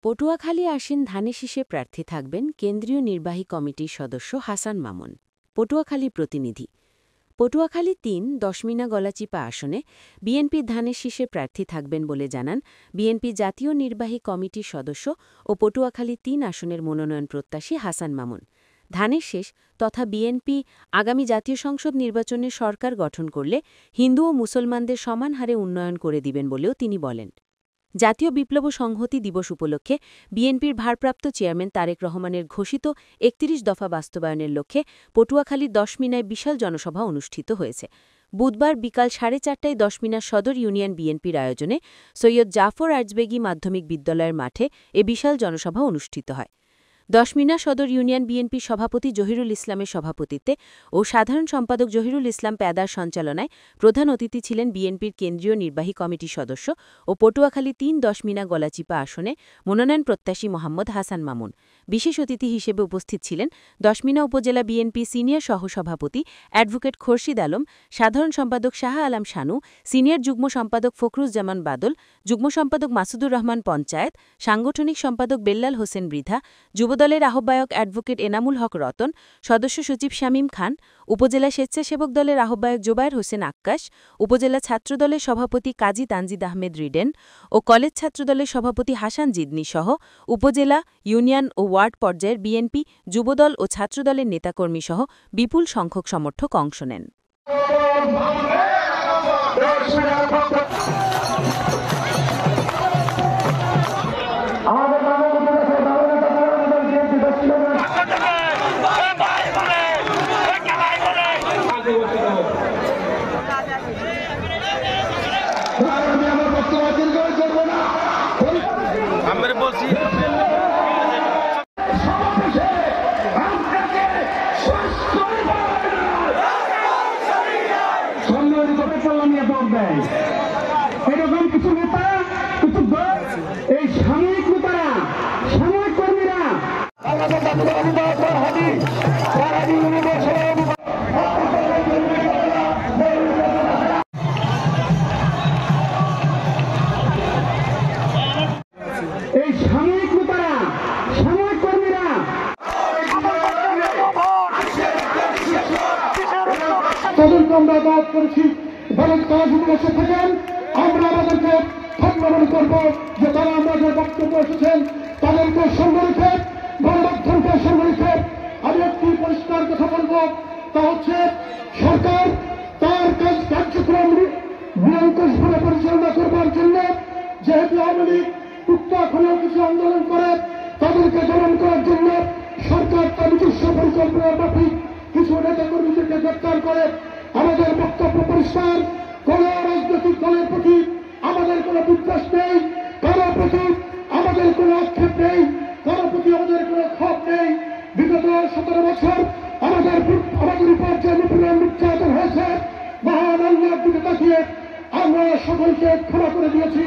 পটুয়াখালী আসীন ধানের শীষে প্রার্থী থাকবেন কেন্দ্রীয় নির্বাহী কমিটির সদস্য হাসান মামুন। পটুয়াখালী প্রতিনিধি। পটুয়াখালী ৩ দশমিনা গলাচিপা আসনে বিএনপির ধানের শীষে প্রার্থী থাকবেন বলে জানান বিএনপি জাতীয় নির্বাহী কমিটির সদস্য ও পটুয়াখালী ৩ আসনের মনোনয়ন প্রত্যাশী হাসান মামুন। ধানের শীষ তথা বিএনপি আগামী জাতীয় সংসদ নির্বাচনে সরকার গঠন করলে হিন্দু ও মুসলমানদের সমান হারে উন্নয়ন করে দিবেন বলেও তিনি বলেন। জাতীয় বিপ্লব সংহতি দিবস উপলক্ষে বিএনপির ভারপ্রাপ্ত চেয়ারম্যান তারেক রহমানের ঘোষিত ৩১ দফা বাস্তবায়নের লক্ষ্যে পটুয়াখালীর দশমিনায় বিশাল জনসভা অনুষ্ঠিত হয়েছে। বুধবার বিকাল ৪:৩০টায় দশমিনা সদর ইউনিয়ন বিএনপির আয়োজনে সৈয়দ জাফর আর্জবেগী মাধ্যমিক বিদ্যালয়ের মাঠে এ বিশাল জনসভা অনুষ্ঠিত হয়। দশমিনা সদর ইউনিয়ন বিএনপির সভাপতি জহিরুল ইসলামের সভাপতিত্বে ও সাধারণ সম্পাদক জহিরুল ইসলাম প্যাদার সঞ্চালনায় প্রধান অতিথি ছিলেন বিএনপির কেন্দ্রীয় নির্বাহী কমিটির সদস্য ও পটুয়াখালী ৩ দশমিনা গলাচিপা আসনে মনোনয়ন প্রত্যাশী মোহাম্মদ হাসান মামুন। বিশেষ অতিথি হিসেবে উপস্থিত ছিলেন দশমিনা উপজেলা বিএনপি সিনিয়র সহসভাপতি অ্যাডভোকেট খোরশিদ আলম, সাধারণ সম্পাদক শাহ আলম শানু, সিনিয়র যুগ্ম সম্পাদক ফখরুজ্জামান বাদল, যুগ্ম সম্পাদক মাসুদুর রহমান পঞ্চায়েত, সাংগঠনিক সম্পাদক বেল্লাল হোসেন বৃথা, যুবদলের আহ্বায়ক অ্যাডভোকেট এনামুল হক রতন, সদস্য সচিব শামীম খান, উপজেলা স্বেচ্ছাসেবক দলের আহ্বায়ক জোবায়ের হোসেন আক্কাস, উপজেলা ছাত্রদলের সভাপতি কাজী তানজিদ আহমেদ রিডেন ও কলেজ ছাত্রদলের সভাপতি হাসান জিদনি সহ উপজেলা, ইউনিয়ন ও ওয়ার্ড পর্যায়ের বিএনপি, যুবদল ও ছাত্রদলের নেতাকর্মী সহ বিপুল সংখ্যক সমর্থক অংশ নেন। এরকম কিছু নেতা, কিছু এই সাময়িক নেতারা, সাময়িক কর্মীরা এই সাময়িক নেতারা, সাময়িক কর্মীরা তাদেরকে আমরা দাওয়াত করেছি। দলের তারা যদি এসে থাকেন আমরা আমাদেরকে ধন্যবাদ করব যে তারা আমাদের বক্তব্য এসেছেন, তাদেরকে সঙ্গে রেখে গণমাধ্যমকে সঙ্গে রেখে আমি একটি পরিষ্কার কথা বলব, তা হচ্ছে সরকার তার কার্যক্রম নিরঙ্কুশভাবে পরিচালনা করবার জন্য যেহেতু আওয়ামী লীগ টুকটাক কিছু আন্দোলন করে তাদেরকে দমন করার জন্য সরকার তার নিজস্ব পরিকল্পনার মাফিক কিছু নেতাকর্মীদেরকে গ্রেপ্তার করে। আমাদের বক্তব্য পরিষ্কার, কোন রাজনৈতিক দলের প্রতি আমাদের কোনো বিদ্বেষ নেই, কারো প্রতি আমাদের কোনো আক্ষেপ নেই, কারো প্রতি আমাদের কোনো ক্ষোভ নেই। বিগত 17 বছর আমাদের উপর যে নির্যাতন হয়েছে, মহান আল্লাহর দিকে তাকিয়ে আমরা সকলকে ক্ষমা করে দিয়েছি।